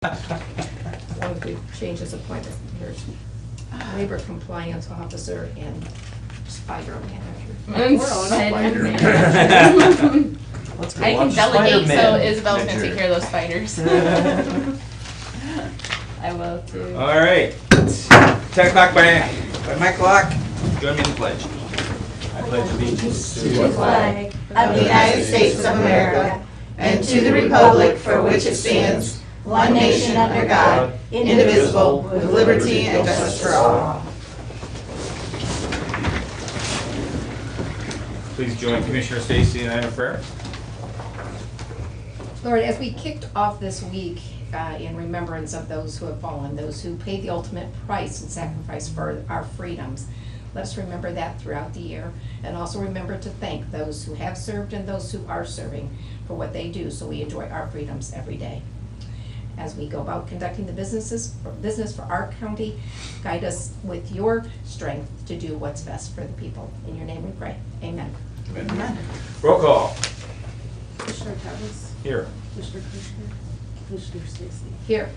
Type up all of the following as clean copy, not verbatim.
One could change his appointment. There's labor compliance officer and spider manager. Let's I can watch delegate, so Spider-Man Isabel's gonna next take year. care of those spiders. I will too. All right, 10 o'clock by my clock. Join me in the pledge. I pledge allegiance to the flag of the United States of America and to the republic for which it stands, one nation under God, indivisible, with liberty and justice for all. Please join Commissioner Stacy and I in prayer. Lord, as we kicked off this week in remembrance of those who have fallen, those who paid the ultimate price and sacrifice for our freedoms, let us remember that throughout the year, and also remember to thank those who have served and those who are serving for what they do so we enjoy our freedoms every day. As we go about conducting the business for our county, guide us with your strength to do what's best for the people. In your name we pray. Amen. Amen. Roll call. Commissioner Thomas, Here. Commissioner Kushner, Commissioner Stacy. Here.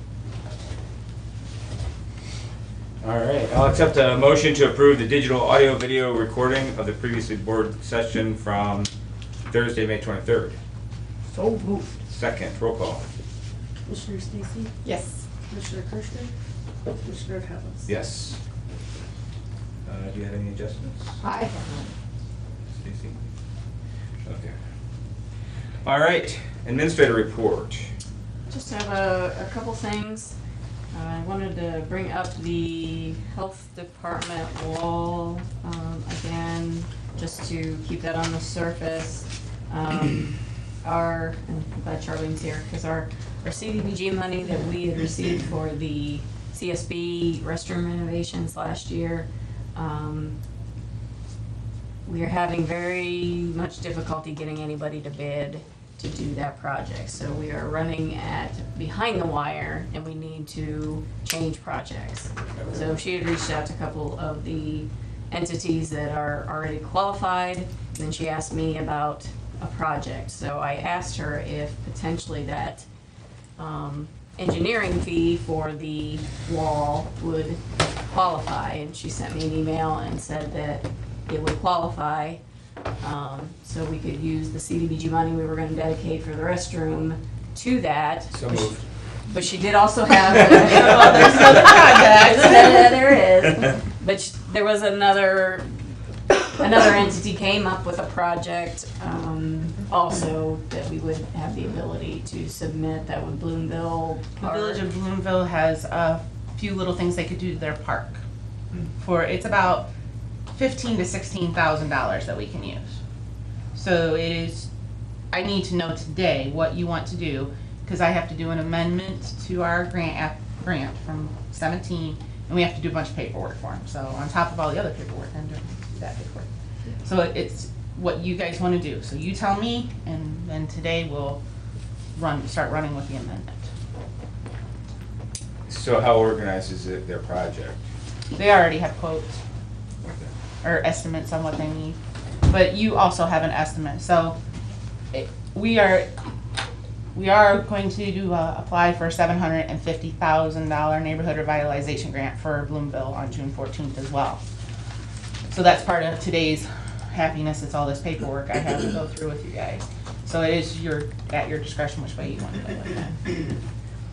All right, I'll accept a motion to approve the digital audio video recording of the previously board session from Thursday, May 23rd. So moved. Second, roll call. Commissioner Stacy, Yes. Commissioner Kushner, Commissioner Thomas. Yes. Do you have any adjustments, I have none. Stacy? Okay. All right, administrator report. Just have a couple things. I wanted to bring up the health department wall again, just to keep that on the surface. And I'm glad Charlene's here, because our CDBG money that we had received for the CSB restroom renovations last year, we are having very much difficulty getting anybody to bid to do that project. So we are running at behind the wire, and we need to change projects. So she had reached out to a couple of the entities that are already qualified, and then she asked me about a project. So I asked her if potentially that engineering fee for the wall would qualify, and she sent me an email and said that it would qualify. So we could use the CDBG money we were going to dedicate for the restroom to that. So moved. But she did also have, well, there's another project. There is. But there was another entity came up with a project also that we would have the ability to submit, that would Bloomville. The Village of Bloomville has a few little things they could do to their park. It's about $15,000 to $16,000 that we can use. So it is, I need to know today what you want to do, because I have to do an amendment to our grant from 17, and we have to do a bunch of paperwork for them. So on top of all the other paperwork, I'm doing that paperwork. So it's what you guys want to do. So you tell me, and then today we'll start running with the amendment. So how organized is it, their project? They already have quotes or estimates on what they need, but you also have an estimate. So we are going to apply for a $750,000 neighborhood revitalization grant for Bloomville on June 14th as well. So that's part of today's happiness. It's all this paperwork I have to go through with you guys. So it is at your discretion which way you want to go with that.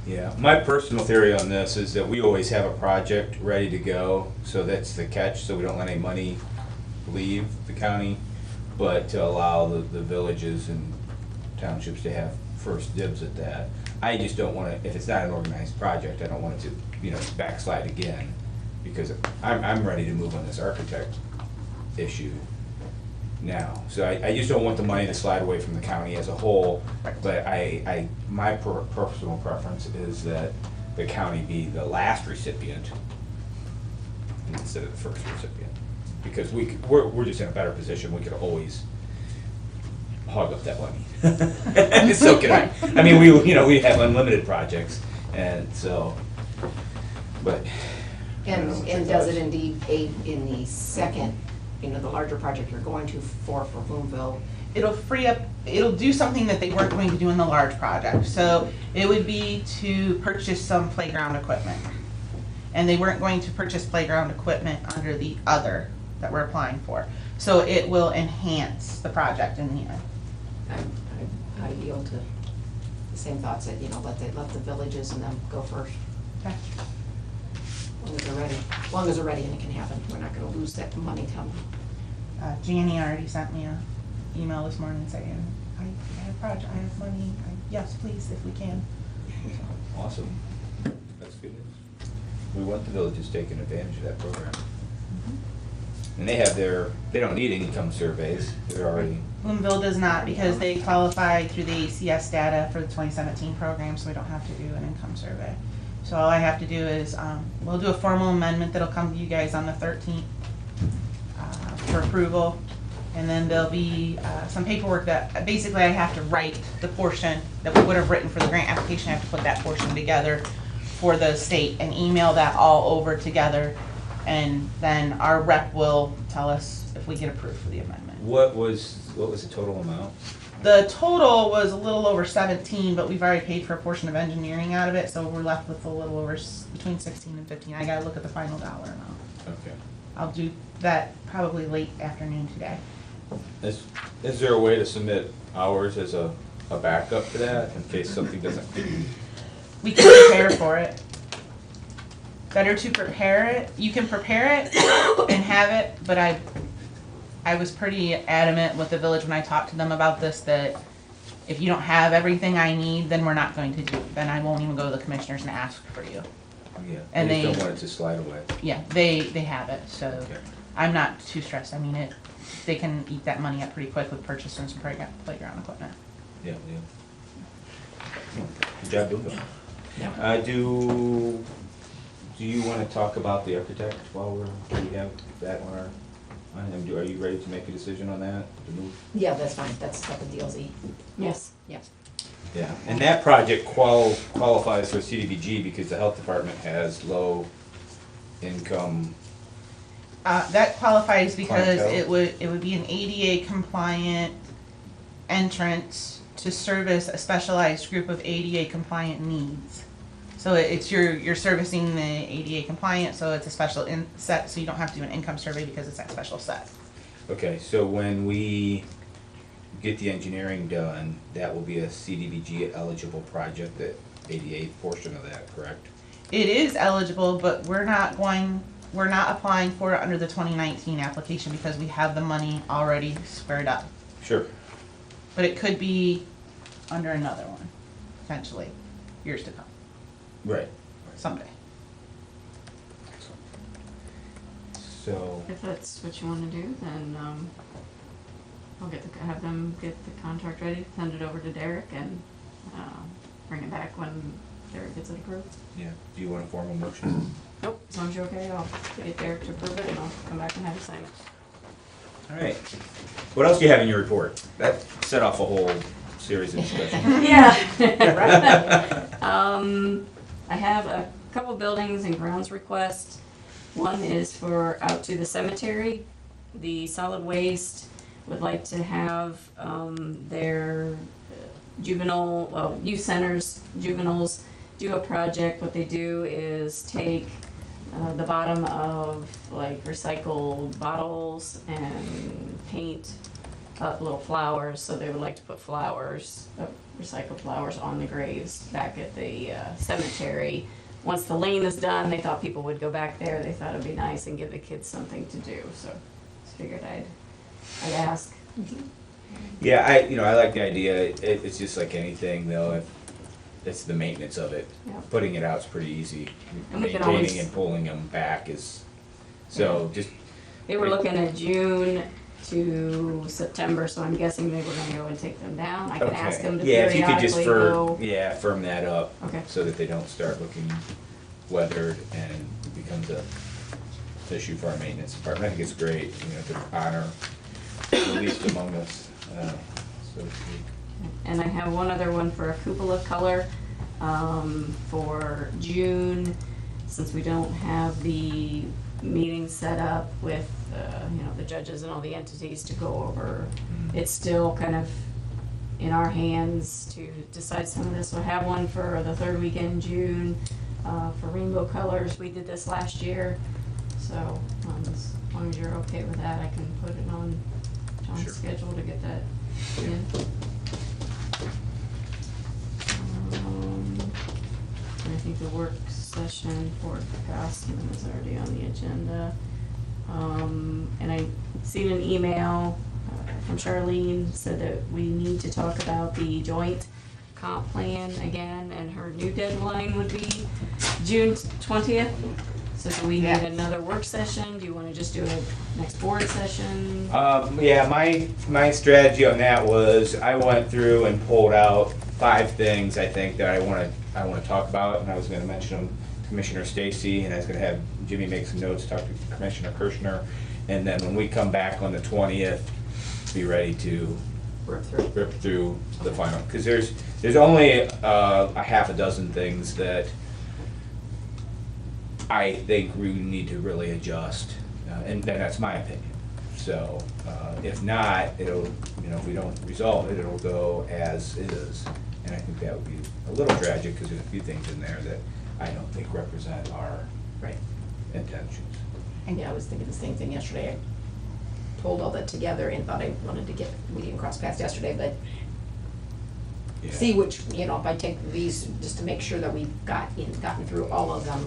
Yeah, my personal theory on this is that we always have a project ready to go, so that's the catch, so we don't let any money leave the county, but to allow the villages and townships to have first dibs at that. I just don't want to, if it's not an organized project, I don't want it to, backslide again, because I'm ready to move on this architect issue now. So I just don't want the money to slide away from the county as a whole, but my personal preference is that the county be the last recipient instead of the first recipient. Because we're just in a better position, we could always hog up that money. So can I. I mean, we have unlimited projects, and so, but. And does it indeed aid in the second, the larger project you're going to for Bloomville, it'll free up, it'll do something that they weren't going to do in the large project. So it would be to purchase some playground equipment. And they weren't going to purchase playground equipment under the other that we're applying for. So it will enhance the project in the end. I yield to the same thoughts that, let the villages and them go first. Okay. As long as they're ready. As long as they're ready and it can happen. We're not gonna lose that money coming. Janie already sent me an email this morning saying, I have a project, I have money, yes, please, if we can. Awesome. That's good news. We want the villages taking advantage of that program. And they don't need income surveys, they're already, Bloomville does not because they qualified through the ACS data for the 2017 program, so we don't have to do an income survey. So all I have to do is, we'll do a formal amendment that'll come to you guys on the 13th for approval. And then there'll be some paperwork that, basically I have to write the portion that we would have written for the grant application. I have to put that portion together for the state and email that all over together. And then our rep will tell us if we get approved for the amendment. what was the total amount? The total was a little over 17, but we've already paid for a portion of engineering out of it, so we're left with a little over between 16 and 15. I gotta look at the final dollar amount. Okay. I'll do that probably late afternoon today. Is there a way to submit hours as a backup to that in case something doesn't? We can prepare for it. Better to prepare it. You can prepare it and have it, but I was pretty adamant with the village when I talked to them about this, that if you don't have everything I need, then we're not going to do it. Then I won't even go to the commissioners and ask for you. Yeah, And I just they- don't want it to slide away. Yeah, they have it, so Okay. I'm not too stressed. I mean, they can eat that money up pretty quick with purchasing some playground equipment. Yeah. Good job doing it. Yeah. Do you want to talk about the architect while we have that on our, are you ready to make a decision on that, to move? Yeah, that's fine. That's up in DLZ. Yes. Yeah. Yeah, and that project qualifies for CDBG because the health department has low income. That qualifies because Clientele? it would be an ADA compliant entrance to service a specialized group of ADA compliant needs. So it's you're servicing the ADA compliant, so it's a special set, so you don't have to do an income survey because it's that special set. Okay, so when we get the engineering done, that will be a CDBG eligible project, that ADA portion of that, correct? It is eligible, but we're not applying for it under the 2019 application because we have the money already squared up. Sure. But it could be under another one, potentially, years to come, Right. someday. So, If that's what you wanna do, then, I'll have them get the contract ready, send it over to Derek and, bring it back when Derek gets it approved. yeah, do you want a formal motion? Nope, as long as you're okay, I'll get Derek to approve it and I'll come back and have you sign it. All right. What else do you have in your report? That set off a whole series of discussions. Yeah. I have a couple buildings and grounds requests. One is for out to the cemetery. The solid waste would like to have, their youth centers, juveniles, do a project. What they do is take the bottom of like recycled bottles and paint up little flowers, so they would like to put flowers, recycled flowers on the graves back at the cemetery. Once the lane is done, they thought people would go back there, they thought it'd be nice and give the kids something to do, so just figured I'd ask. Yeah, I like the idea. It's just like anything though, if it's the maintenance of it. Yeah. Putting it out's pretty easy. And we can Maintaining always- and pulling them back is, so just, They were looking at June to September, so I'm guessing they were gonna go and take them down. I can ask them to yeah, if you could just periodically go. firm that up. Okay. So that they don't start looking weathered and it becomes a issue for our maintenance department. I think it's great, to honor the least among us, so to speak. And I have one other one for a cupola color, for June, since we don't have the meetings set up with, the judges and all the entities to go over. It's still kind of in our hands to decide some of this. We'll have one for the third weekend in June, for rainbow colors. We did this last year, so, as long as you're okay with that, I can put it on John's Sure. schedule to get that in. I think the work session for Craftsman is already on the agenda. And I seen an email from Charlene, said that we need to talk about the joint comp plan again, and her new deadline would be June 20th. So do we need Yes. another work session? Do you wanna just do a next board session? Yeah, my strategy on that was I went through and pulled out 5 things I think that I wanna talk about, and I was gonna mention them to Commissioner Stacy, and I was gonna have Jimmy make some notes, talk to Commissioner Kirschner, and then when we come back on the 20th, be ready to rip through the final, because there's only a half a dozen things that I think we need to really adjust, and that's my opinion. So, if not, it'll, if we don't resolve it, it'll go as is. And I think that would be a little tragic, because there's a few things in there that I don't think represent our Right. intentions. And yeah, I was thinking the same thing yesterday. I pulled all that together and thought I wanted to we didn't cross paths yesterday, but Yeah. see which, if I take these, just to make sure that we've gotten through all of them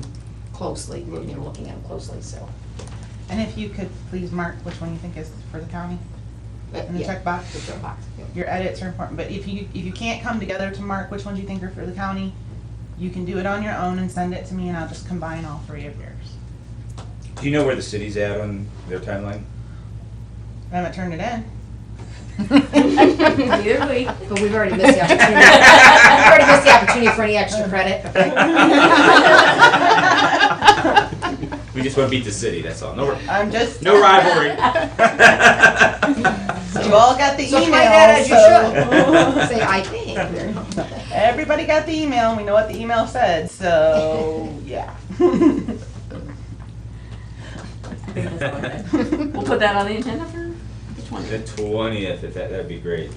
closely, looking at them closely, so. And if you could please mark which one you think is for the county in the Yeah, check box. the check box, yeah. Your edits are important, but if you can't come together to mark which ones you think are for the county, you can do it on your own and send it to me, and I'll just combine all 3 of yours. Do you know where the city's at on their timeline? I haven't turned it in. Either way. But we've already missed the opportunity. We've already missed the opportunity for any extra credit. We just want to beat the city, that's all. I'm just. No rivalry. You all got the So email, play that as you so- should. Say, I think. Everybody got the email, and we know what the email said, so, yeah. We'll put that on the agenda for the 20th. The 20th, if that'd be great.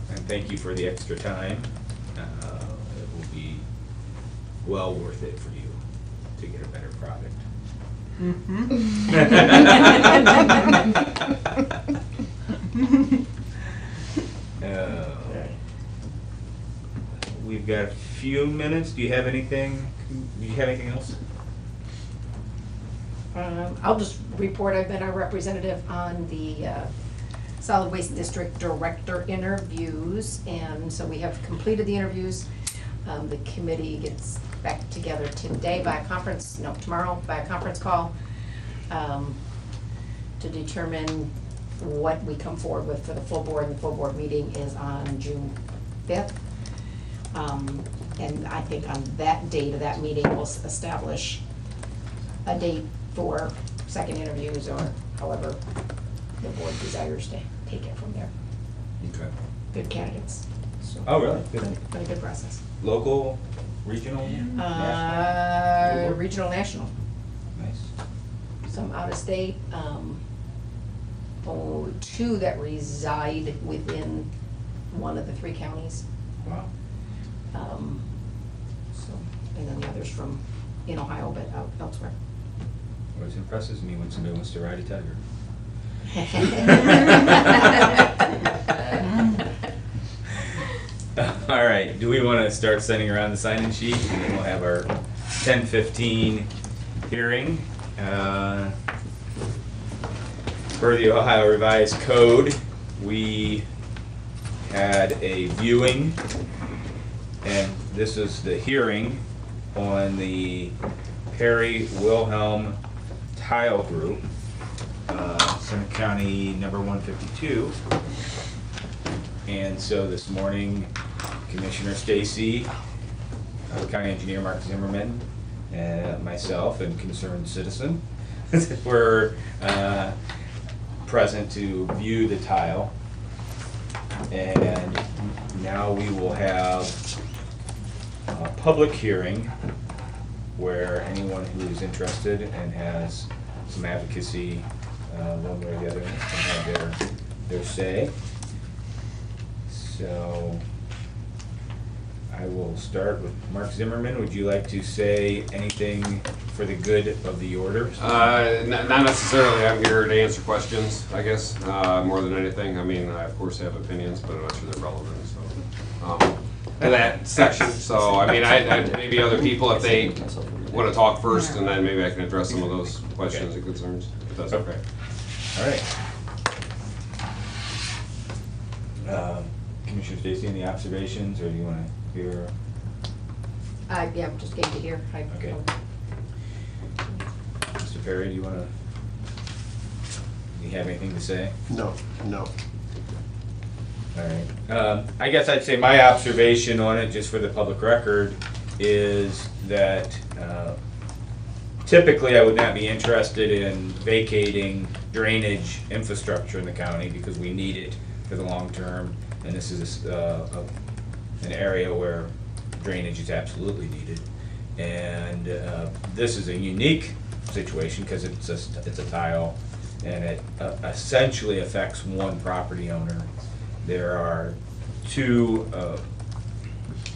And thank you for the extra time. It will be well worth it for you to get a better product. We've got a few minutes. Do you have anything? Do you have anything else? I'll just report, I've been a representative on the Solid Waste District Director interviews, and so we have completed the interviews. The committee gets back together today tomorrow by a conference call, to determine what we come forward with for the full board, and the full board meeting is on June 5th. And I think on that date of that meeting, we'll establish a date for second interviews, or however the board desires to take it from there. Okay. Good candidates. So, Oh, really? Good. Been a good process. Local, regional, national? Regional, national, Nice. some out of state, 2 that reside within one of the 3 counties. Wow. So, and then the others from in Ohio, but out elsewhere. What impresses me when somebody wants to ride a tiger. All right, do we want to start sending around the sign-in sheet, and then we'll have our 10:15 hearing. Per the Ohio Revised Code, we had a viewing, and this is the hearing on the Perry Wilhelm Tile Group, Center County number 152. And so this morning, Commissioner Stacy, County Engineer Mark Zimmerman, myself, and concerned citizen were present to view the tile. And now we will have a public hearing where anyone who is interested and has some advocacy, one way or the other, can have their say. So I will start with Mark Zimmerman. Would you like to say anything for the good of the order? Not necessarily. I'm here to answer questions, I guess, more than anything. I mean, I of course have opinions, but I'm not sure they're relevant, so. In that section, so, I mean, I maybe other people, if they want to talk first, and then maybe I can address some of those questions and concerns, if that's okay. All right. Commissioner Stacy, any observations, or do you want to hear? Yeah, just came to hear. Okay. Mr. Perry, do you have anything to say? No. All right. I guess I'd say my observation on it, just for the public record, is that typically I would not be interested in vacating drainage infrastructure in the county because we need it for the long term, and this is an area where drainage is absolutely needed. And this is a unique situation because it's a tile, and it essentially affects one property owner. There are two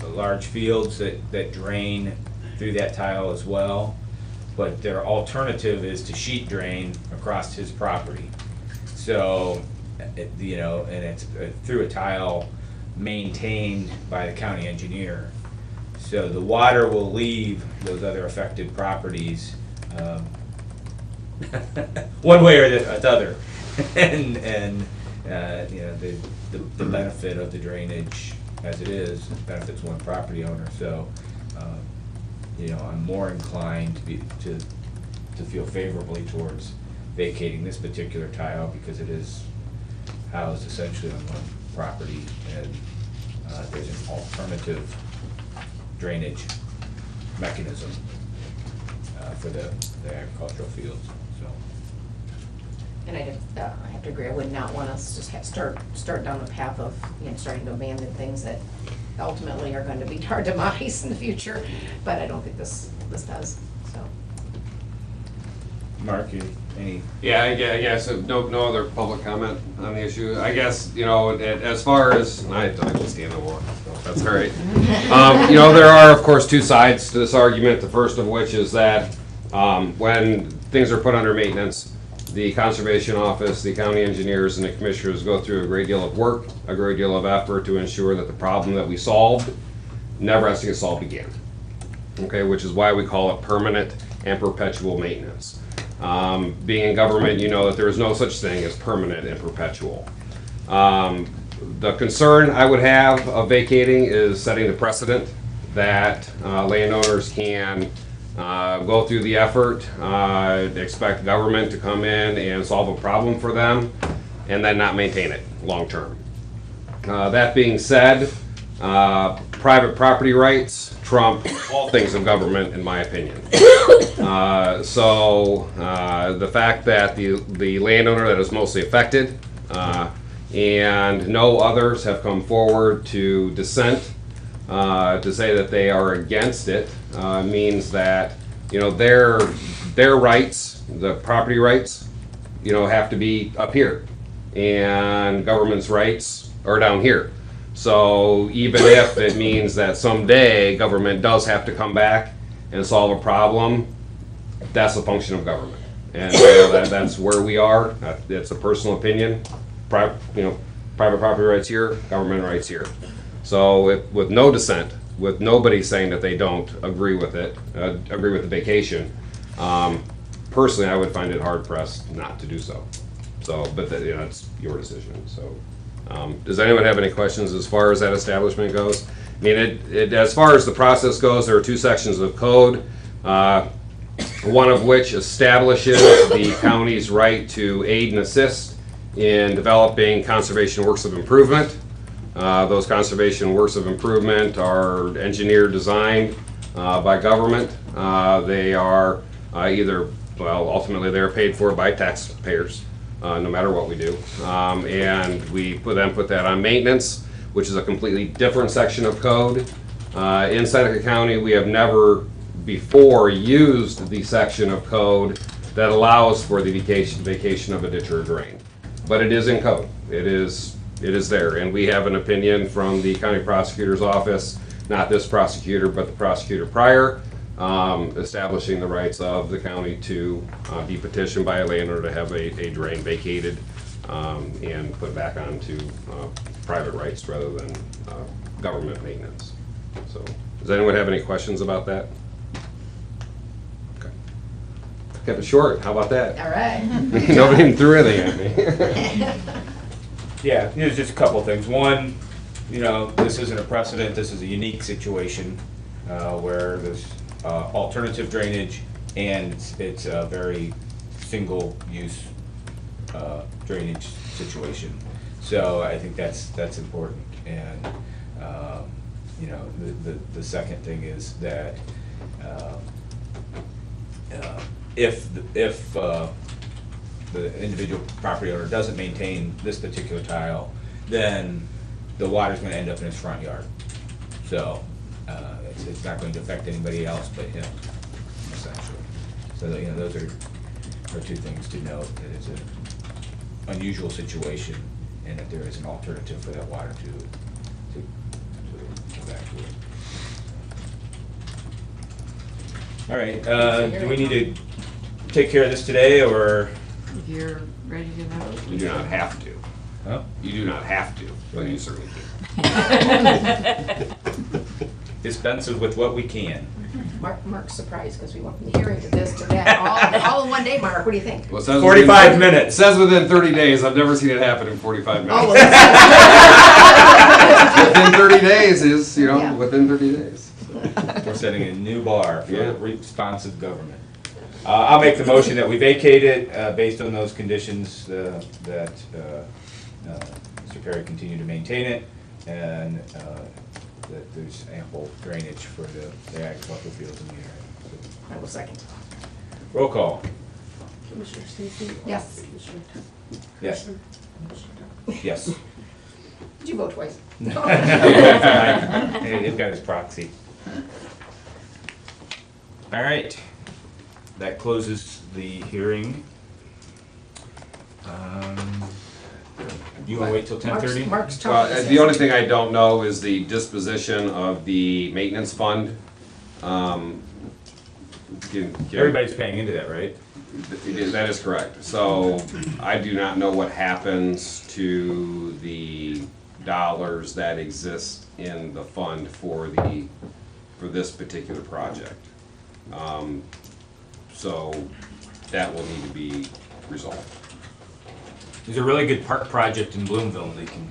large fields that drain through that tile as well, but their alternative is to sheet drain across his property. So, and it's through a tile maintained by the county engineer. So the water will leave those other affected properties one way or the other, and the benefit of the drainage as it is benefits one property owner. So, I'm more inclined to feel favorably towards vacating this particular tile because it is housed essentially on one property, and there's an alternative drainage mechanism for the agricultural fields. So. And I have to agree, I would not want us to start down the path of, starting to abandon things that ultimately are going to be our demise in the future, but I don't think this does, so. Mark, any? Yeah, I guess no other public comment on the issue. I guess, as far as, I can stand no more, so that's all right. There are, of course, two sides to this argument. The first of which is that when things are put under maintenance, the Conservation Office, the county engineers, and the commissioners go through a great deal of work, a great deal of effort to ensure that the problem that we solved never has to get solved again. Okay, which is why we call it permanent and perpetual maintenance. Being in government, you know that there is no such thing as permanent and perpetual. The concern I would have of vacating is setting the precedent that landowners can go through the effort, expect government to come in and solve a problem for them, and then not maintain it long term. That being said, private property rights trump all things of government, in my opinion. So the fact that the landowner that is mostly affected and no others have come forward to dissent to say that they are against it means that their rights, the property rights, have to be up here, and government's rights are down here. So even if it means that someday government does have to come back and solve a problem, that's a function of government, and that's where we are. It's a personal opinion. Private property rights here, government rights here. So with no dissent, with nobody saying that they don't agree with it, agree with the vacation, personally, I would find it hard pressed not to do so. So, but it's your decision. So, does anyone have any questions as far as that establishment goes? I mean, as far as the process goes, there are two sections of code. One of which establishes the county's right to aid and assist in developing conservation works of improvement. Those conservation works of improvement are engineered, designed by government. They are ultimately they're paid for by taxpayers, no matter what we do. And we then put that on maintenance, which is a completely different section of code. In Seneca County, we have never before used the section of code that allows for the vacation of a ditch or drain. But it is in code. It is there, and we have an opinion from the county prosecutor's office, not this prosecutor, but the prosecutor prior, establishing the rights of the county to be petitioned by a landowner to have a drain vacated and put back onto private rights rather than government maintenance. So, does anyone have any questions about that? Okay. Kept it short, how about that? All right. Nobody even threw anything at me. Yeah, there's just a couple of things. One, this isn't a precedent, this is a unique situation where there's alternative drainage and it's a very single-use drainage situation. So I think that's important. And, the second thing is that if the individual property owner doesn't maintain this particular tile, then the water's gonna end up in his front yard. So, it's not going to affect anybody else but him, essentially. So, those are two things to note, that it's an unusual situation and that there is an alternative for that water to evacuate. All right, do we need to take care of this today, or? If you're ready to vote. You do not have to. Huh? You do not have to, but you certainly can. Dispense with what we can. Mark's surprised because we went from hearing to this to that, all in one day, Mark, what do you think? Well, it says 45 It minutes. says within 30 days. I've never seen it happen in 45 minutes. Oh, well, Within 30 days is, Yeah. within 30 days. We're setting a new bar for Yeah. responsive government. I'll make the motion that we vacate it based on those conditions that Mr. Perry continue to maintain it, and that there's ample drainage for the agricultural fields in the area. I will second. Roll call. Commissioner Stacy? Yes. Commissioner Yes. Commissioner Yes. Did you vote twice? Hey, they've got his proxy. All right, that closes the hearing. You want to wait till 10:30? Mark's talking. The only thing I don't know is the disposition of the maintenance fund. Everybody's paying into that, right? That is correct. So I do not know what happens to the dollars that exist in the fund for this particular project. So that will need to be resolved. There's a really good park project in Bloomville they can.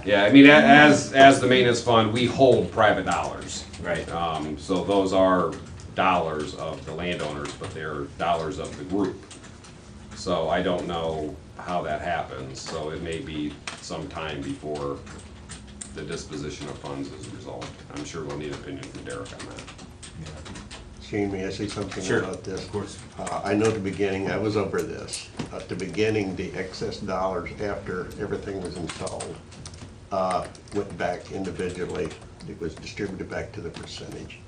Yeah, I mean, as the maintenance fund, we hold private dollars. Right. So those are dollars of the landowners, but they're dollars of the group. So I don't know how that happens, so it may be some time before the disposition of funds is resolved. I'm sure we'll need opinion from Derek on that. Shane, may I say something Sure, about this? of course. I know at the beginning, I was over this. At the beginning, the excess dollars after everything was installed went back individually. It was distributed back to the percentage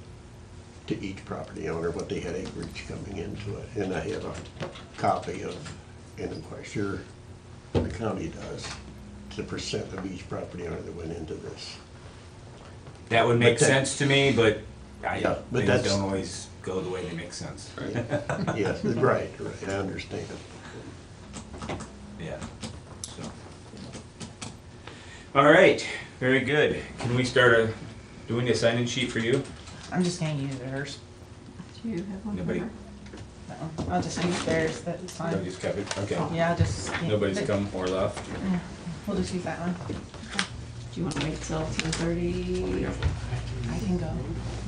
to each property owner, what they had acreage coming into it. And I have a copy of, and I'm quite sure the county does, the percent of each property owner that went into this. That would make But that- sense to me, but Yeah, but things that's- don't always go the way they make sense. Yes, right, I understand. Yeah, so. All right, very good. Can we start doing a sign-in sheet for you? I'm just gonna use theirs. Do you have one? Nobody? Mark? No, I'll just use theirs, that's No, fine. just kept it, okay. Yeah, I'll just. yeah, Nobody's but- come or left? Yeah, we'll just use that one. Do you want to wait till 10:30? I can go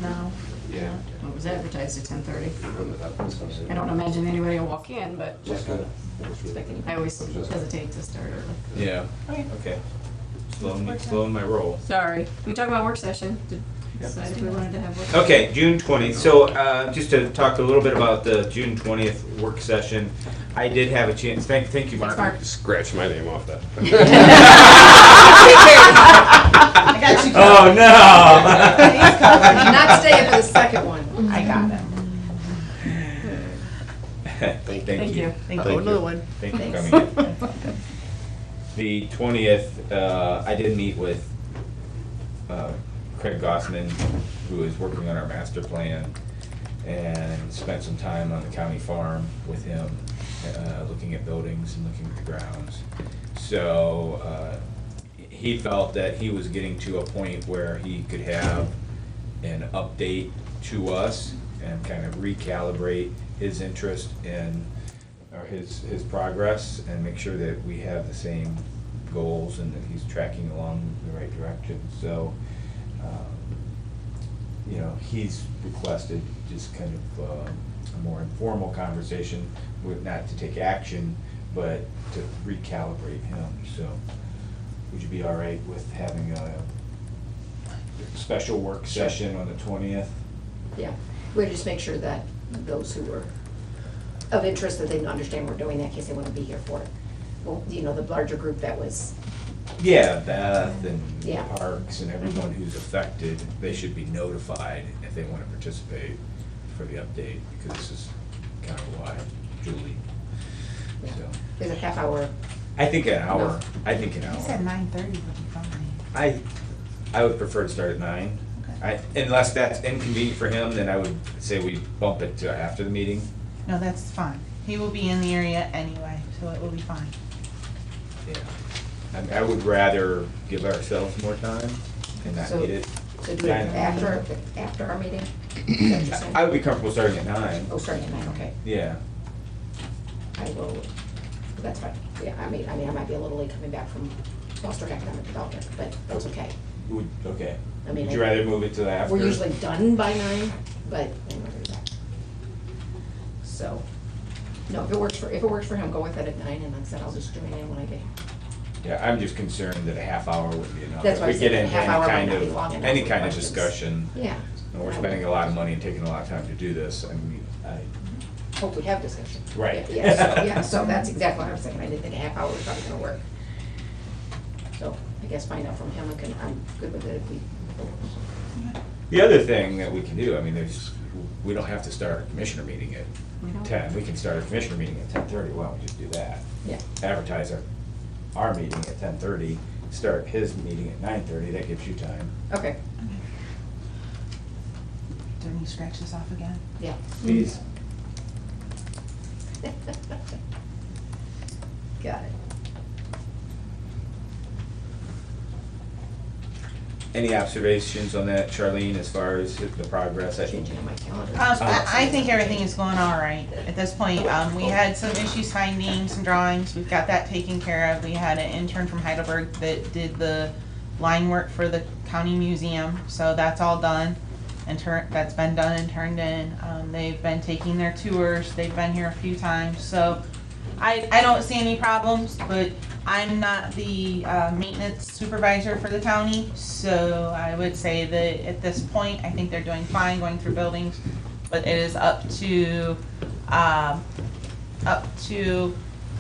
now. Yeah. Well, it was advertised at 10:30. I don't imagine anybody will walk in, but I always hesitate to start early. Yeah, Okay. okay. Slowing my roll. Sorry. We talked about work session. Decide if we wanted to have work. Okay, June 20th. So just to talk a little bit about the June 20th work session, I did have a chance. Thank you, Mark. Mark. Scratch my name off that. I got you. Oh, no! He's covered. Not staying for the second one. I got it. Thank Thank you. Thank Oh, you. another one. Thank you for Thanks. coming in. The 20th, I did meet with Craig Gossman, who is working on our master plan, and spent some time on the county farm with him, looking at buildings and looking at the grounds. So he felt that he was getting to a point where he could have an update to us and kind of recalibrate his interest in, or his progress, and make sure that we have the same goals and that he's tracking along the right direction. So, you know, he's requested just kind of a more informal conversation, with not to take action, but to recalibrate him. So, would you be all right with having a special work session on the 20th? Yeah, we'll just make sure that those who were of interest, that they understand we're doing that in case they want to be here for it. Well, you know, the larger group that was, Yeah, Beth and Yeah. Parks and everyone who's affected, they should be notified if they want to participate for the update, because this is kind of why Julie. Yeah. So, is it half hour? I think an hour, No. I think an He said hour. 9:30 would be fine. I would prefer to start at 9. Unless that's inconvenient for him, then I would say we bump it to after the meeting. No, that's fine. He will be in the area anyway, so it will be fine. Yeah. I would rather give ourselves more time and not So- hit it. So do it after our meeting? Is that what you're saying? I would be comfortable starting at 9. Oh, starting at 9, okay. Yeah. I will, that's fine. Yeah, I mean, I might be a little late coming back from Foster Economic Development, but that's okay. Okay. I mean, Would you rather move it to after? We're usually done by 9, but anyway, we're back. So, no, if it works for him, go with it at 9, and like I said, I'll just join in when I get. Yeah, I'm just concerned that a half hour would be enough. That's why I If we said get a into half any hour might kind not be of- long enough Any for kind of questions. discussion. Yeah. And we're spending a lot of money and taking a lot of time to do this, I mean, Hope we have discussion. Right. Yeah, so that's exactly what I was thinking. I didn't think a half hour was probably gonna work. So, I guess find out from him, I'm good with it if we. The other thing that we can do, I mean, we don't have to start a commissioner meeting at We don't? 10. We can start a commissioner meeting at 10:30. Why don't we just do that? Yeah. Advertise our meeting at 10:30, start his meeting at 9:30. That gives you time. Okay, Do we scratch this off again? yeah. Please. Got it. Any observations on that, Charlene, as far as the progress? I think Changing on my calendar. I think everything is going all right at this point. We had some issues finding some drawings. We've got that taken care of. We had an intern from Heidelberg that did the line work for the county museum, so that's all done. And that's been done and turned in. They've been taking their tours. They've been here a few times, so I don't see any problems, but I'm not the maintenance supervisor for the county, so I would say that at this point, I think they're doing fine going through buildings, but it is up to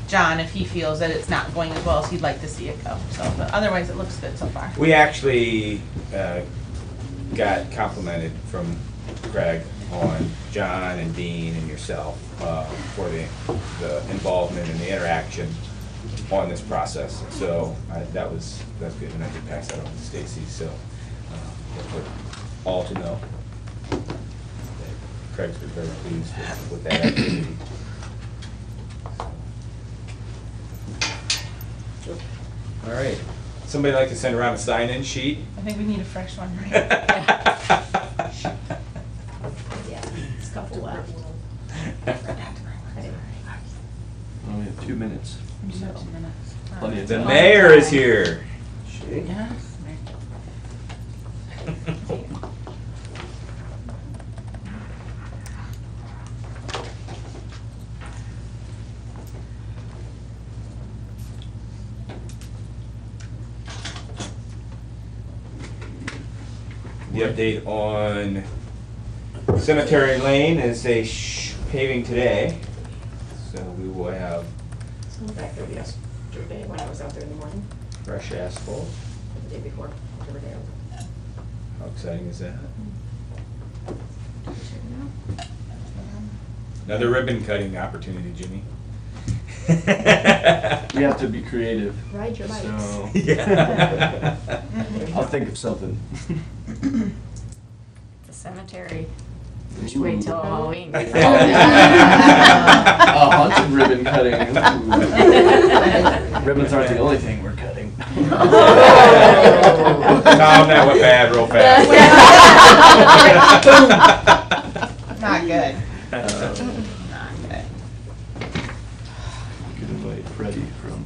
John if he feels that it's not going as well as he'd like to see it go. So, but otherwise, it looks good so far. we actually got complimented from Craig on John and Dean and yourself for the involvement and the interaction on this process. So that's good, and I did pass that on to Stacy. So for all to know, that Craig's been very pleased with that activity. All right. Somebody like to send around a sign-in sheet? I think we need a fresh one, right? Yeah, it's a couple left. Oh, we have 2 minutes. Plenty of The time. mayor is here. Yes. The update on Cemetery Lane is paving today, so we will have Back there yesterday when I was out there in the morning, fresh asphalt. or the day before. Riverdale. How exciting is that? Another ribbon cutting opportunity, Jimmy. You have to be creative. Ride your bikes. So, Yeah. I'll think of something. The cemetery. We should wait till Halloween. A haunted ribbon cutting. Ooh. Ribbons aren't the only thing we're cutting. Tom, that went bad real fast. Not good. Not good. You could invite Freddie from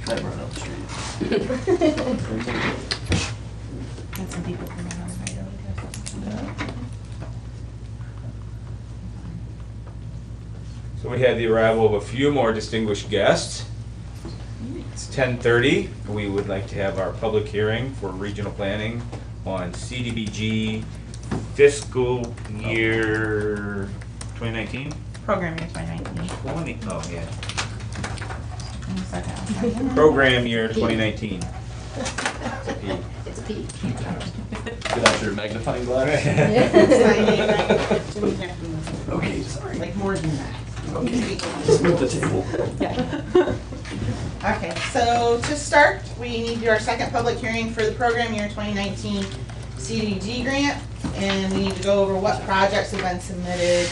Nightmare on Elm Street. Got some people coming on right. So we had the arrival of a few more distinguished guests. It's 10:30. We would like to have our public hearing for regional planning on CDBG fiscal year 2019? Program year 2019. 20, oh yeah. In a second. Program year 2019. It's a P. Get out your magnifying glass. Okay, sorry. Like more than that. Okay, just move the table. Okay, so to start, we need to do our second public hearing for the program year 2019 CDBG grant. And we need to go over what projects have been submitted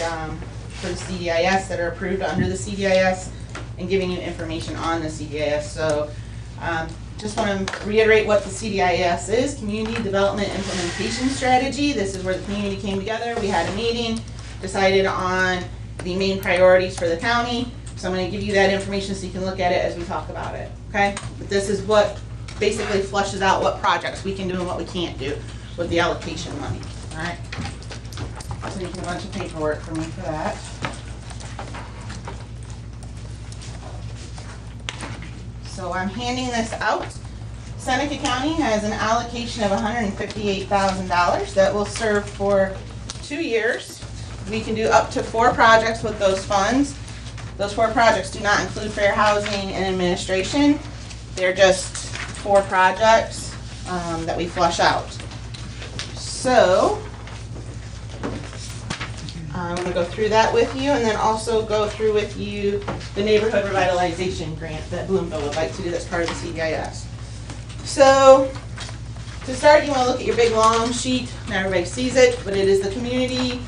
for the CDIS that are approved under the CDIS and giving you information on the CDIS. So just want to reiterate what the CDIS is, Community Development Implementation Strategy. This is where the community came together. We had a meeting, decided on the main priorities for the county. So I'm going to give you that information so you can look at it as we talk about it, okay? But this is what basically flushes out what projects we can do and what we can't do with the allocation money, all right? So you can a bunch of paperwork for me for that. So I'm handing this out. Seneca County has an allocation of $158,000 that will serve for 2 years. We can do up to 4 projects with those funds. Those 4 projects do not include fair housing and administration. They're just 4 projects that we flush out. So I'm going to go through that with you and then also go through with you the neighborhood revitalization grant that Bloomville would like to do that's part of the CDIS. So to start, you want to look at your big long sheet. Not everybody sees it, but it is the community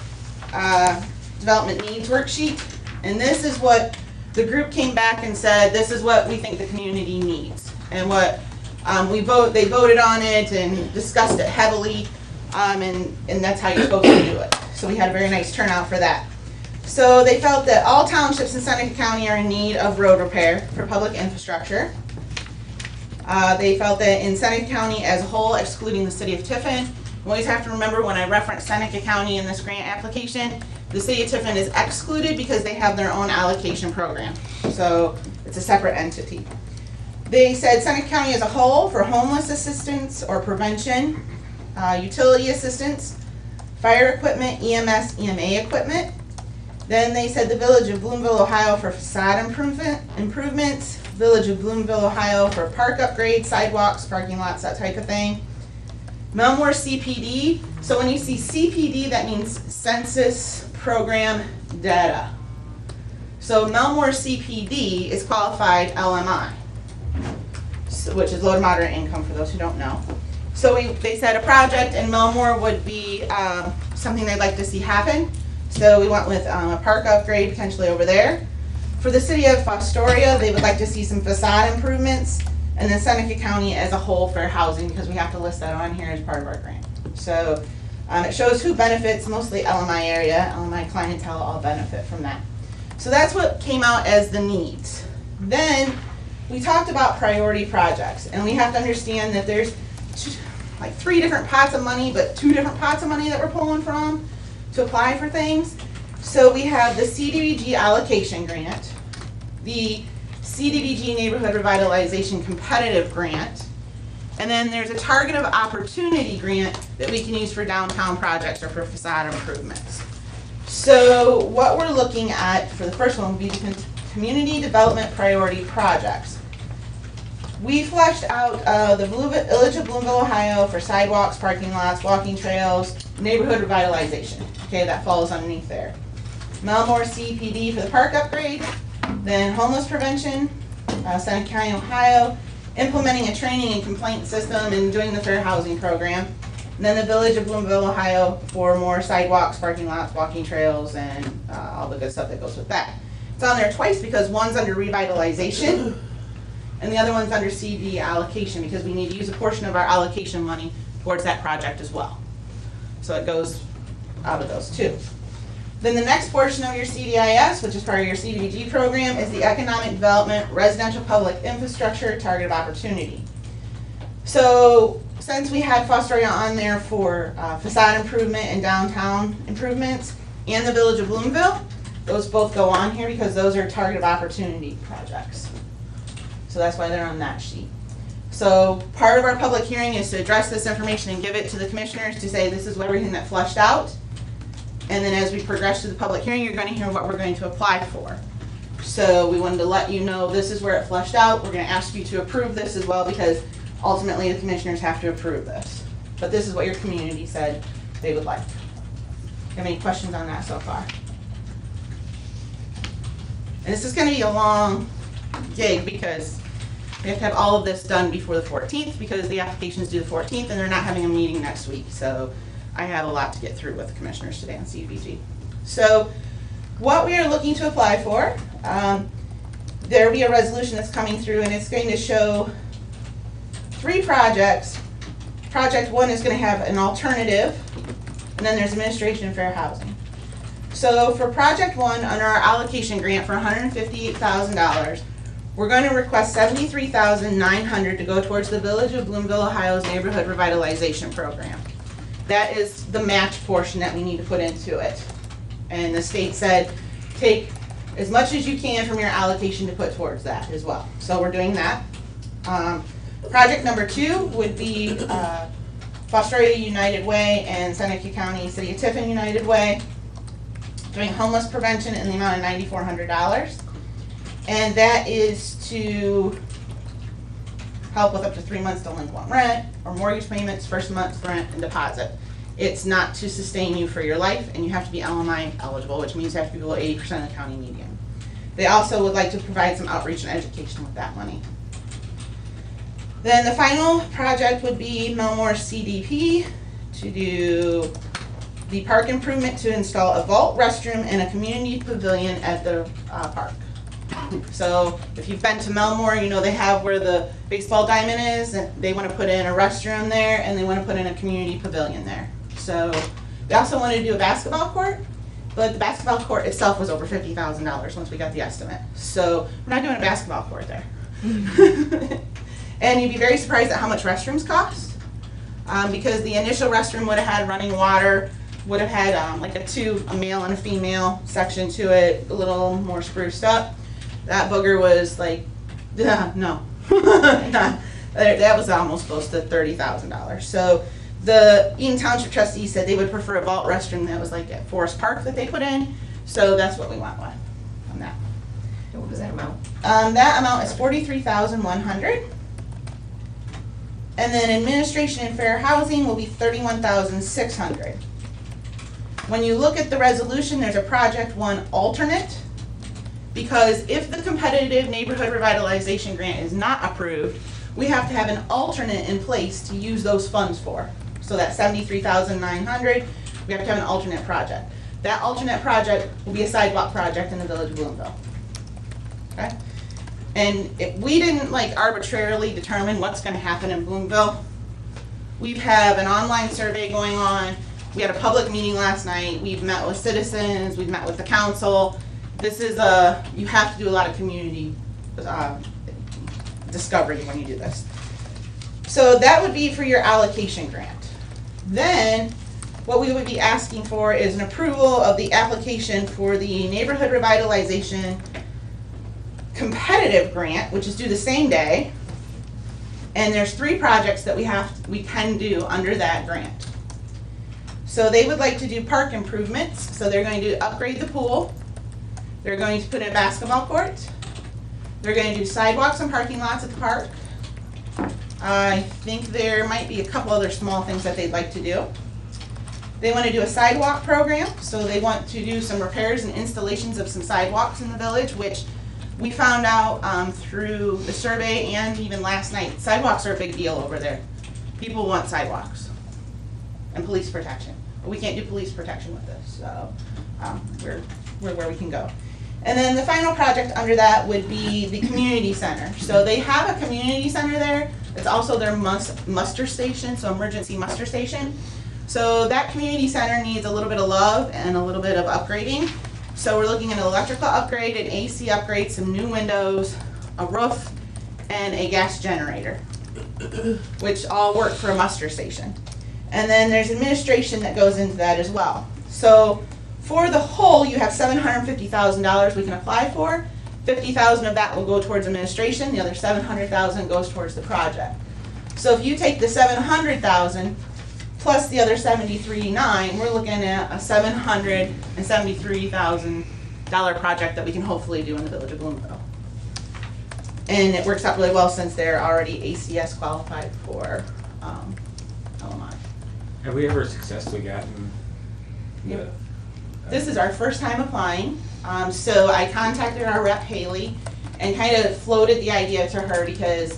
development needs worksheet. And this is what the group came back and said, this is what we think the community needs. And what they voted on it and discussed it heavily, and that's how you're supposed to do it. So we had a very nice turnout for that. So they felt that all townships in Seneca County are in need of road repair for public infrastructure. They felt that in Seneca County as a whole, excluding the city of Tiffin, you always have to remember when I reference Seneca County in this grant application, the city of Tiffin is excluded because they have their own allocation program. So it's a separate entity. They said Seneca County as a whole for homeless assistance or prevention, utility assistance, fire equipment, EMS, EMA equipment. Then they said the Village of Bloomville, Ohio for facade improvements, Village of Bloomville, Ohio for park upgrades, sidewalks, parking lots, that type of thing. Melmore CPD, so when you see CPD, that means Census Program Data. So Melmore CPD is qualified LMI, so, which is low to moderate income for those who don't know. So they said a project in Melmore would be something they'd like to see happen. So we went with a park upgrade potentially over there. For the city of Fostoria, they would like to see some facade improvements. And then Seneca County as a whole for housing, because we have to list that on here as part of our grant. So it shows who benefits, mostly LMI area, LMI clientele all benefit from that. So that's what came out as the needs. Then we talked about priority projects, and we have to understand that there's like 3 different pots of money, but 2 different pots of money that we're pulling from to apply for things. So we have the CDBG allocation grant, the CDBG Neighborhood Revitalization Competitive Grant, and then there's a Target of Opportunity grant that we can use for downtown projects or for facade improvements. So what we're looking at for the first one would be the Community Development Priority Projects. We fleshed out the Village of Bloomville, Ohio for sidewalks, parking lots, walking trails, neighborhood revitalization. Okay, that falls underneath there. Melmore CPD for the park upgrade, then homeless prevention, Seneca County, Ohio, implementing a training and complaint system and doing the fair housing program. And then the Village of Bloomville, Ohio for more sidewalks, parking lots, walking trails, and all the good stuff that goes with that. It's on there twice because one's under revitalization and the other one's under CD allocation because we need to use a portion of our allocation money towards that project as well. So it goes out of those two. Then the next portion of your CDIS, which is part of your CDBG program, is the Economic Development Residential Public Infrastructure Target of Opportunity. So since we had Fostoria on there for facade improvement and downtown improvements and the Village of Bloomville, those both go on here because those are target of opportunity projects. So that's why they're on that sheet. So part of our public hearing is to address this information and give it to the commissioners to say this is everything that flushed out. And then as we progress to the public hearing, you're going to hear what we're going to apply for. So we wanted to let you know this is where it flushed out. We're going to ask you to approve this as well because ultimately the commissioners have to approve this. But this is what your community said they would like. Have any questions on that so far? And this is going to be a long gig because we have to have all of this done before the 14th because the application is due the 14th and they're not having a meeting next week. So I have a lot to get through with the commissioners today on CDBG. So what we are looking to apply for, there will be a resolution that's coming through and it's going to show 3 projects. Project 1 is going to have an alternative and then there's administration and fair housing. So for project 1 under our allocation grant for $158,000, we're going to request $73,900 to go towards the Village of Bloomville, Ohio's Neighborhood Revitalization Program. That is the match portion that we need to put into it. And the state said, take as much as you can from your allocation to put towards that as well. So we're doing that. Project number 2 would be Fostoria United Way and Seneca County City of Tiffin United Way, doing homeless prevention in the amount of $9,400. And that is to help with up to 3 months delinquent rent or mortgage payments, first month's rent, and deposit. It's not to sustain you for your life, and you have to be LMI eligible, which means you have to be below 80% of the county median. They also would like to provide some outreach and education with that money. Then the final project would be Melmore CDP to do the park improvement to install a vault restroom and a community pavilion at the park. So if you've been to Melmore, you know they have where the baseball diamond is, and they want to put in a restroom there, and they want to put in a community pavilion there. So they also wanted to do a basketball court, but the basketball court itself was over $50,000 once we got the estimate. So we're not doing a basketball court there. And you'd be very surprised at how much restrooms cost, because the initial restroom would have had running water, would have had like a male and a female section to it, a little more spruced up. That booger was like, no. That was almost close to $30,000. So the Eaton Township trustees said they would prefer a vault restroom that was like at Forest Park that they put in. So that's what we went with on that. And what was that amount? That amount is $43,100. And then administration and fair housing will be $31,600. When you look at the resolution, there's a project 1 alternate, because if the competitive neighborhood revitalization grant is not approved, we have to have an alternate in place to use those funds for. So that $73,900, we have to have an alternate project. That alternate project will be a sidewalk project in the Village of Bloomville. Okay? And if we didn't like arbitrarily determine what's going to happen in Bloomville, we have an online survey going on. We had a public meeting last night. We've met with citizens. We've met with the council. This is you have to do a lot of community discovery when you do this. So that would be for your allocation grant. Then what we would be asking for is an approval of the application for the neighborhood revitalization competitive grant, which is due the same day. And there's 3 projects that we can do under that grant. So they would like to do park improvements. So they're going to upgrade the pool. They're going to put in a basketball court. They're going to do sidewalks and parking lots at the park. I think there might be a couple other small things that they'd like to do. They want to do a sidewalk program, so they want to do some repairs and installations of some sidewalks in the village, which we found out through the survey and even last night. Sidewalks are a big deal over there. People want sidewalks and police protection. But we can't do police protection with this, so we're where we can go. And then the final project under that would be the community center. So they have a community center there. It's also their muster station, so emergency muster station. So that community center needs a little bit of love and a little bit of upgrading. So we're looking at an electrical upgrade, an AC upgrade, some new windows, a roof, and a gas generator, which all work for a muster station. And then there's administration that goes into that as well. So for the whole, you have $750,000 we can apply for. $50,000 of that will go towards administration. The other $700,000 goes towards the project. So if you take the $700,000 plus the other $73,900, we're looking at a $773,000 project that we can hopefully do in the village of Bloomville. And it works out really well since they're already ACS qualified for LMI. Have we ever successfully gotten the? This is our first time applying, so I contacted our rep Haley and kind of floated the idea to her because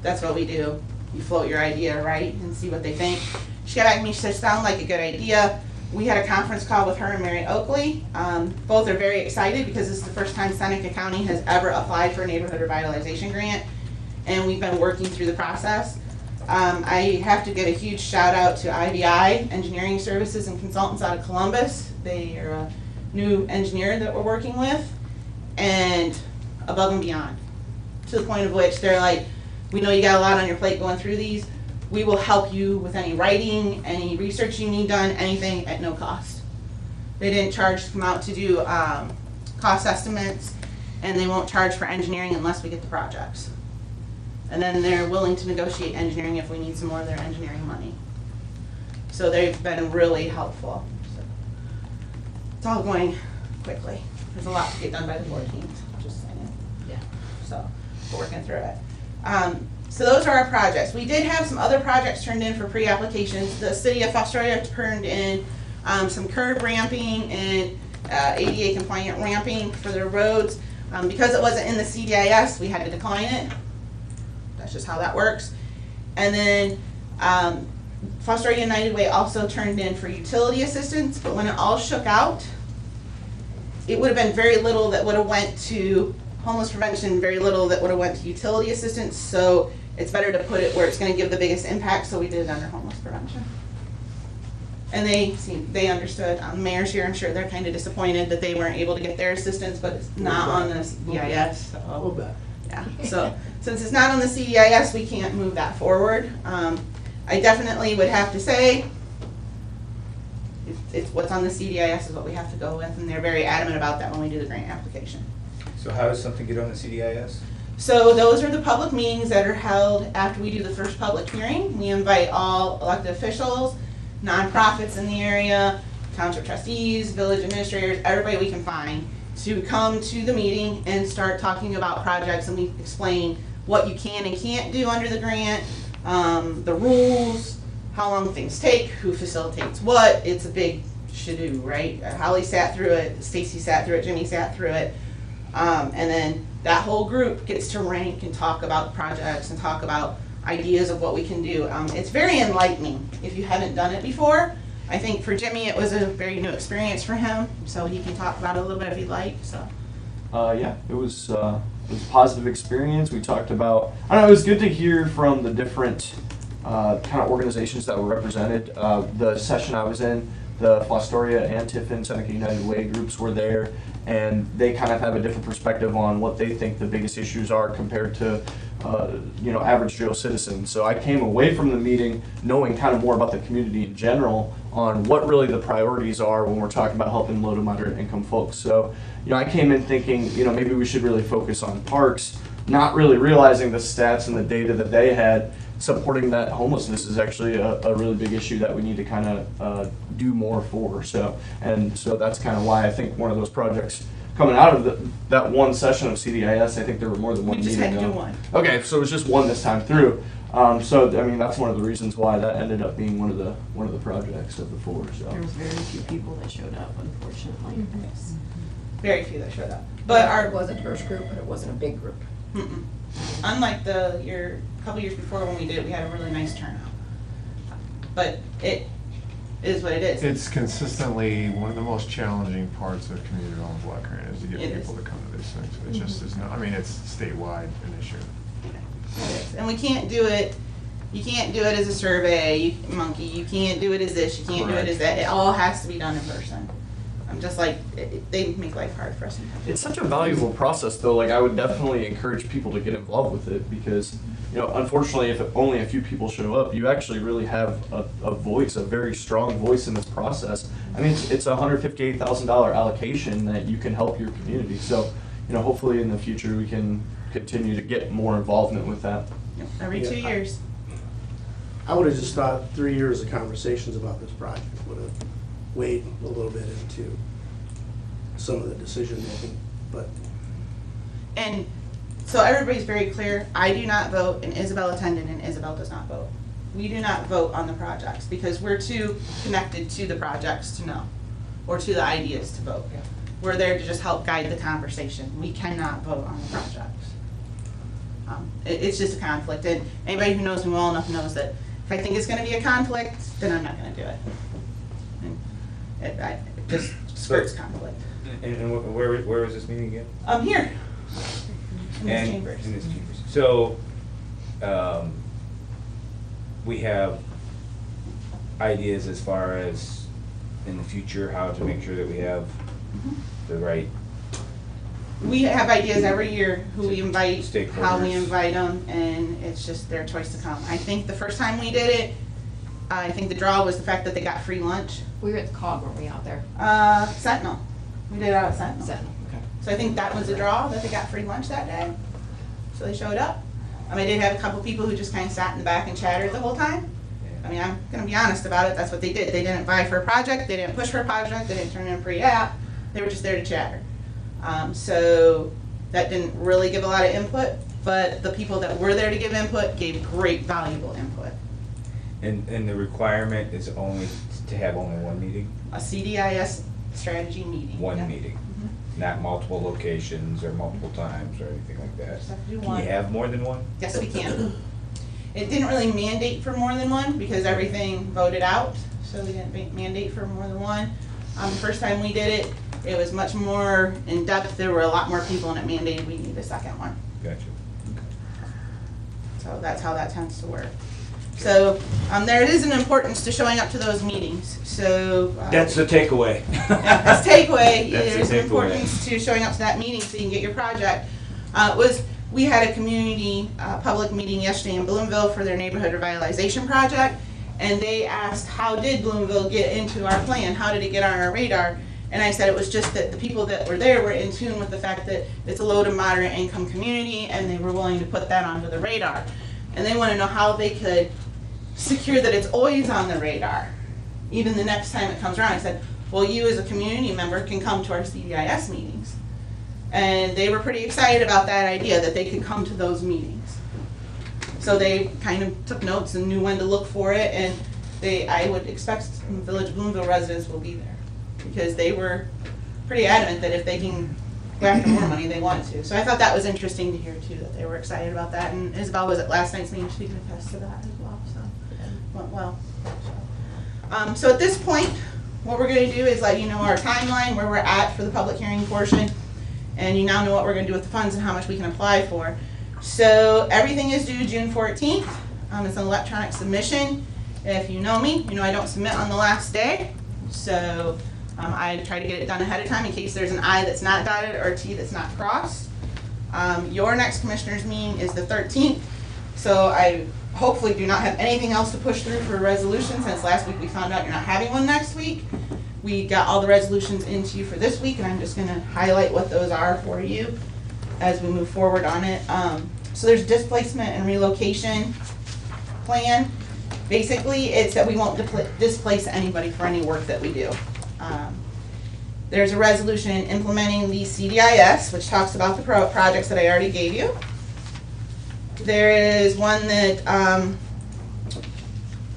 that's what we do. You float your idea, right, and see what they think. She got back to me, she said, sound like a good idea. We had a conference call with her and Mary Oakley. Both are very excited because this is the first time Seneca County has ever applied for a neighborhood revitalization grant, and we've been working through the process. I have to give a huge shout out to IBI, Engineering Services and Consultants out of Columbus. They are a new engineer that we're working with, and above and beyond. To the point of which they're like, we know you got a lot on your plate going through these. We will help you with any writing, any research you need done, anything at no cost. They didn't charge to come out to do cost estimates, and they won't charge for engineering unless we get the projects. And then they're willing to negotiate engineering if we need some more of their engineering money. So they've been really helpful. So it's all going quickly. There's a lot to get done by the 14th, just saying. Yeah. So we're working through it. So those are our projects. We did have some other projects turned in for pre-applications. The city of Fostoria turned in some curb ramping and ADA compliant ramping for their roads. Because it wasn't in the CDIS, we had to decline it. That's just how that works. And then Fostoria United Way also turned in for utility assistance, but when it all shook out, it would have been very little that would have went to homeless prevention, very little that would have went to utility assistance, so it's better to put it where it's going to give the biggest impact, so we did it under homeless prevention. And they understood. Mayor's here, I'm sure they're kind of disappointed that they weren't able to get their assistance, but it's not on the CDIS. So, yeah, so since it's not on the CDIS, we can't move that forward. I definitely would have to say it's what's on the CDIS is what we have to go with, and they're very adamant about that when we do the grant application. So how does something get on the CDIS? So those are the public meetings that are held after we do the first public hearing. We invite all elected officials, nonprofits in the area, township trustees, village administrators, everybody we can find to come to the meeting and start talking about projects, and we explain what you can and can't do under the grant, the rules, how long things take, who facilitates what. It's a big to-do, right? Holly sat through it, Stacy sat through it, Jimmy sat through it. And then that whole group gets to rank and talk about projects and talk about ideas of what we can do. It's very enlightening if you haven't done it before. I think for Jimmy it was a very new experience for him, so he can talk about it a little bit if he'd like. So. Yeah, it was a positive experience. We talked about, I don't know, it was good to hear from the different kind of organizations that were represented. The session I was in, the Fostoria and Tiffin Seneca United Way groups were there, and they kind of have a different perspective on what they think the biggest issues are compared to average Joe citizen. So I came away from the meeting knowing kind of more about the community in general on what really the priorities are when we're talking about helping low to moderate income folks. So, I came in thinking, maybe we should really focus on parks, not really realizing the stats and the data that they had supporting that homelessness is actually a really big issue that we need to kind of do more for. So that's kind of why I think one of those projects coming out of that one session of CDIS, I think there were more than one meeting. We just had to do one. Okay, so it was just one this time through. So I mean, that's one of the reasons why that ended up being one of the projects of the 4. So. There was very few people that showed up, unfortunately. Very few that showed up. But But it was a diverse group, but it wasn't a big group. mm-mm. Unlike a couple years before when we did it, we had a really nice turnout. But it is what it is. It's consistently one of the most challenging parts of community development block grant is to get It is. people to come to these things. It just is not, I mean, it's statewide an issue. And we can't do it, you can't do it as a survey, monkey, you can't do it as this, you can't do it as that, it all has to be done in person. I'm just like, they make life hard for us sometimes. It's such a valuable process, though. Like, I would definitely encourage people to get involved with it because, unfortunately, if only a few people show up, you actually really have a voice, a very strong voice in this process. I mean, it's a $158,000 allocation that you can help your community. So, hopefully in the future we can continue to get more involvement with that. Every 2 years. I would have just thought 3 years of conversations about this project would have weighed a little bit into some of the decision making, but. And so everybody's very clear, I do not vote and Isabel attended and Isabel does not vote. We do not vote on the projects because we're too connected to the projects to know, or to the ideas to vote. We're there to just help guide the conversation. We cannot vote on the projects. It's just a conflict, and anybody who knows me well enough knows that if I think it's gonna be a conflict, then I'm not gonna do it. And it just skirts conflict. And where was this meeting again? Here. In this And chambers. in this chambers. So, we have ideas as far as in the future, how to make sure that we have the right. We have ideas every year, who we invite, how we Stakeholders. invite them, and it's just their choice to come. I think the first time we did it, I think the draw was the fact that they got free lunch. We were at the COG, weren't we, out there? Sentinel. We did it out at Sentinel. Sentinel. So I think that was the draw, that they got free lunch that day. So they showed up. I did have a couple people who just kind of sat in the back and chattered the whole time. I mean, I'm gonna be honest about it, that's what they did. They didn't vie for a project, they didn't push for a project, they didn't turn in a free app, they were just there to chatter. So that didn't really give a lot of input, but the people that were there to give input gave great valuable input. And the requirement is only to have only one meeting? A CDIS strategy meeting. One yeah. meeting, Mhm. not multiple locations or multiple times or anything like that. Just have to do Can one. you have more than one? Yes, we can. It didn't really mandate for more than one because everything voted out, so we didn't mandate for more than one. The first time we did it, it was much more in-depth. There were a lot more people and it mandated we need a second one. Gotcha. So that's how that tends to work. So there is an importance to showing up to those meetings. So That's the takeaway. That's takeaway. That's the There's an takeaway. importance to showing up to that meeting so you can get your project. We had a community public meeting yesterday in Bloomville for their neighborhood revitalization project, and they asked, how did Bloomville get into our plan? How did it get on our radar? And I said it was just that the people that were there were in tune with the fact that it's a low to moderate income community, and they were willing to put that onto the radar. And they want to know how they could secure that it's always on the radar, even the next time it comes around. I said, well, you as a community member can come to our CDIS meetings. And they were pretty excited about that idea, that they could come to those meetings. So they kind of took notes and knew when to look for it, and I would expect Village Bloomville residents will be there. Because they were pretty adamant that if they can go after more money, they wanted to. So I thought that was interesting to hear too, that they were excited about that. And Isabel was at last night's meeting, she could attest to that as well, so went well. So at this point, what we're gonna do is let you know our timeline, where we're at for the public hearing portion. And you now know what we're gonna do with the funds and how much we can apply for. So everything is due June 14th. It's an electronic submission. If you know me, you know I don't submit on the last day. So I try to get it done ahead of time in case there's an I that's not dotted or a T that's not crossed. Your next commissioners meeting is the 13th. So I hopefully do not have anything else to push through for a resolution, since last week we found out you're not having one next week. We got all the resolutions into you for this week, and I'm just gonna highlight what those are for you as we move forward on it. So there's displacement and relocation plan. Basically, it's that we won't displace anybody for any work that we do. There's a resolution implementing the CDIS, which talks about the projects that I already gave you. There is one that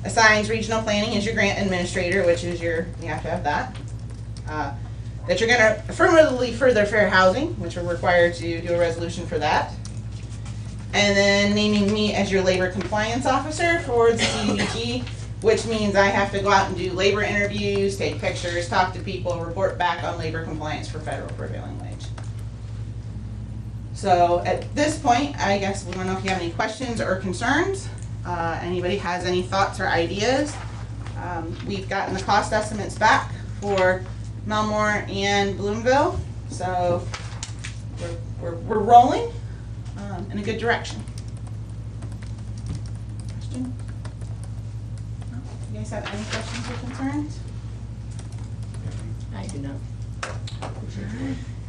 assigns regional planning as your grant administrator, which is you have to have that. That you're gonna affirmatively further fair housing, which we're required to do a resolution for that. And then naming me as your labor compliance officer for the CDBG, which means I have to go out and do labor interviews, take pictures, talk to people, report back on labor compliance for federal prevailing wage. So at this point, I guess we don't know if you have any questions or concerns. Anybody has any thoughts or ideas? We've gotten the cost estimates back for Melmore and Bloomville, so we're rolling in a good direction. Question? No? You guys have any questions or concerns? I do not.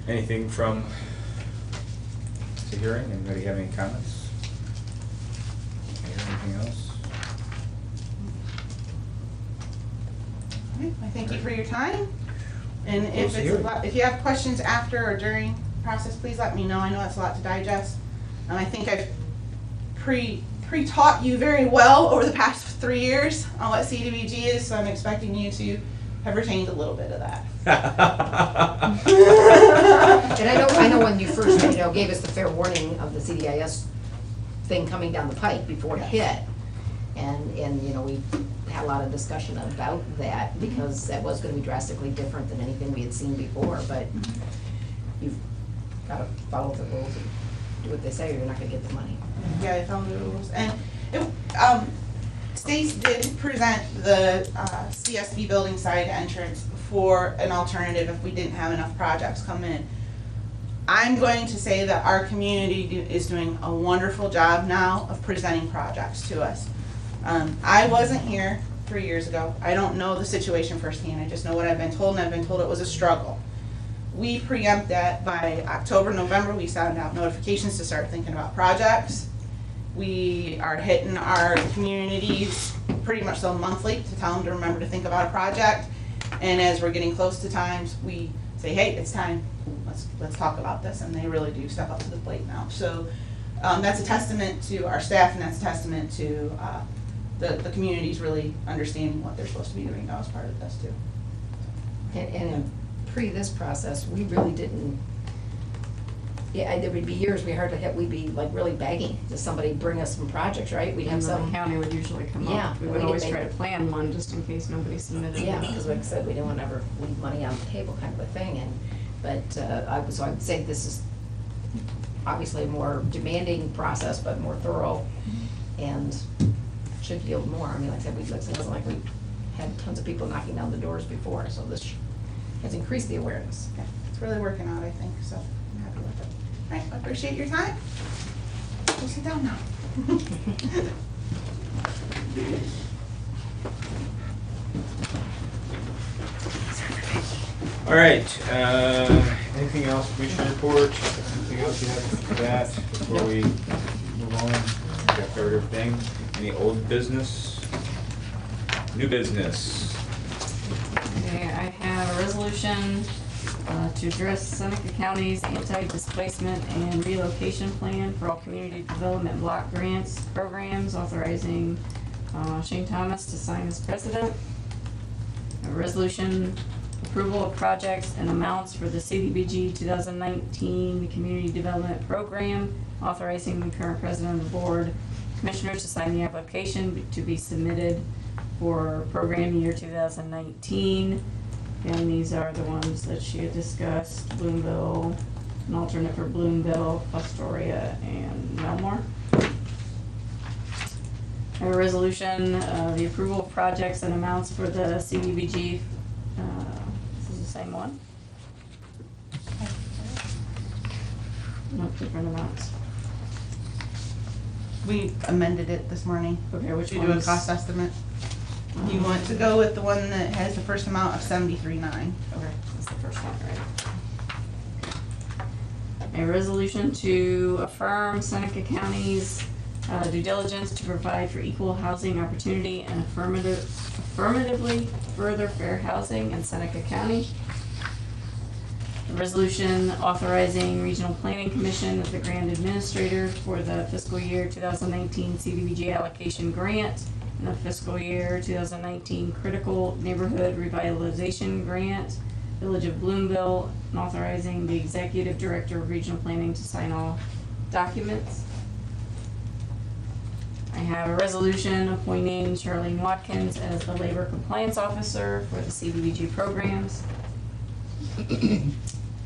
Anything from the hearing? Anybody have any comments? Anything else? All right, I thank you for your time. And Close the hearing. if you have questions after or during the process, please let me know. I know that's a lot to digest. And I think I've pre-taught you very well over the past 3 years on what CDBG is, so I'm expecting you to have retained a little bit of that. And I know when you first, gave us the fair warning of the CDIS thing coming down the pike before it hit. And we had a lot of discussion about that because that was gonna be drastically different than anything we had seen before, but you've gotta follow the rules and do what they say or you're not gonna get the money. Yeah, I found the rules. And Stace did present the CSB building side entrance for an alternative if we didn't have enough projects come in. I'm going to say that our community is doing a wonderful job now of presenting projects to us. I wasn't here 3 years ago. I don't know the situation firsthand. I just know what I've been told, and I've been told it was a struggle. We preempt that by October, November, we send out notifications to start thinking about projects. We are hitting our communities pretty much so monthly to tell them to remember to think about a project. And as we're getting close to times, we say, hey, it's time, let's talk about this, and they really do step up to the plate now. So that's a testament to our staff, and that's a testament to the communities really understanding what they're supposed to be doing now as part of this too. And in this process, we really didn't, there would be years we'd be like really begging to somebody bring us some projects, right? We'd have And some. the county would usually come Yeah, up. We and would we always didn't try make- to plan one just in case nobody submitted. Yeah, one. because like I said, we didn't want to ever leave money on the table kind of a thing, but so I'd say this is obviously a more demanding process, but more thorough, and should yield more. I mean, like I said, it wasn't like we had tons of people knocking down the doors before, so this has increased the awareness. Yeah, it's really working out, I think, so I'm happy with it. All right, I appreciate your time. We'll sit down now. All right, anything else, commission report? Anything else you have for that before we move on? Got covered everything. Any old business? New business? Okay, I have a resolution to address Seneca County's anti-displacement and relocation plan for all community development block grants programs, authorizing Shane Thomas to sign as president. A resolution approval of projects and amounts for the CDBG 2019 Community Development Program, authorizing the current president of the board commissioners to sign the application to be submitted for program year 2019. And these are the ones that she had discussed: Bloomville, an alternate for Bloomville, Astoria, and Melmore. A resolution, the approval of projects and amounts for the CDBG. This is the same one? No, different amounts. We amended it this morning. Okay, which To do a ones? cost estimate. You want to go with the one that has the first amount of 73,900. Okay, that's the first one, right? A resolution to affirm Seneca County's due diligence to provide for equal housing opportunity and affirmatively further fair housing in Seneca County. A resolution authorizing Regional Planning Commission as the grant administrator for the fiscal year 2019 CDBG allocation grant and the fiscal year 2019 Critical Neighborhood Revitalization Grant, Village of Bloomville, and authorizing the Executive Director of Regional Planning to sign all documents. I have a resolution appointing Charlene Watkins as the Labor Compliance Officer for the CDBG programs.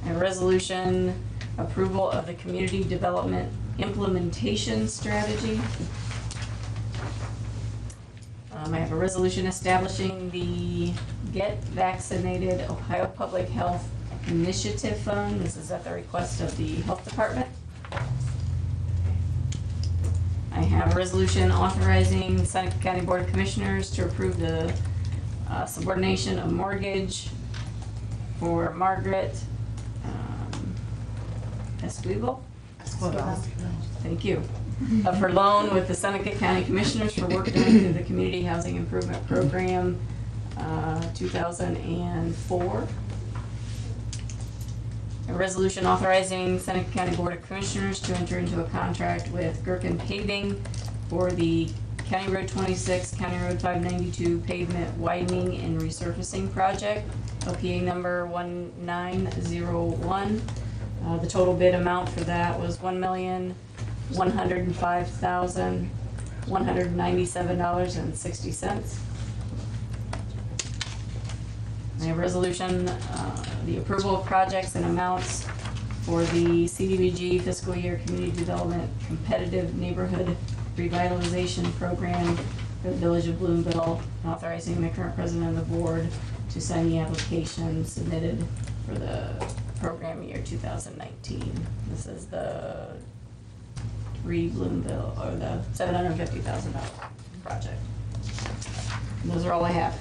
A resolution approval of the Community Development Implementation Strategy. I have a resolution establishing the Get Vaccinated Ohio Public Health Initiative Fund. This is at the request of the Health Department. I have a resolution authorizing the Seneca County Board of Commissioners to approve the subordination of mortgage for Margaret Esquivel. Thank you. Of her loan with the Seneca County Commissioners for work done through the Community Housing Improvement Program 2004. A resolution authorizing Seneca County Board of Commissioners to enter into a contract with Gherkin Paving for the County Road 26, County Road 592 pavement widening and resurfacing project, LPA number 1901. The total bid amount for that was $1,105,197.60. A resolution, the approval of projects and amounts for the CDBG fiscal year community development competitive neighborhood revitalization program for the Village of Bloomville, authorizing the current president of the board to sign the application submitted for the program year 2019. This is the Bloomville, or the $750,000 project. And those are all I have.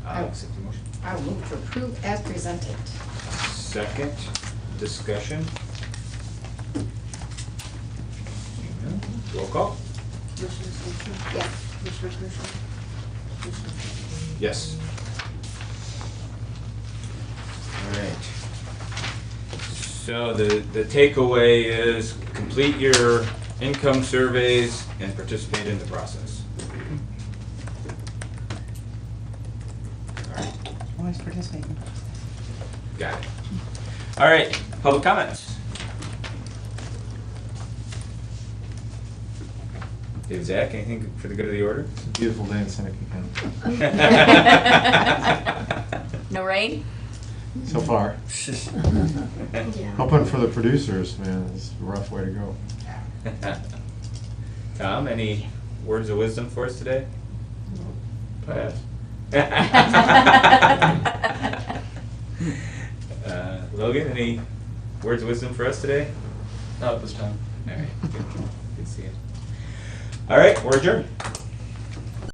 I'll accept the motion. I will move to approve as presented. Second, discussion. Roll call? Yes. Yes. All right. So the takeaway is complete your income surveys and participate in the process. All right. Always participating. Got it. All right, public comments. Dave, Zach, anything for the good of the order? It's a beautiful day in Seneca County. No rain? So far. Hoping for the producers, man. It's a rough way to go. Tom, any words of wisdom for us today? Pass. Logan, any words of wisdom for us today? Not at this time. All right, good to see you. All right, we're adjourned.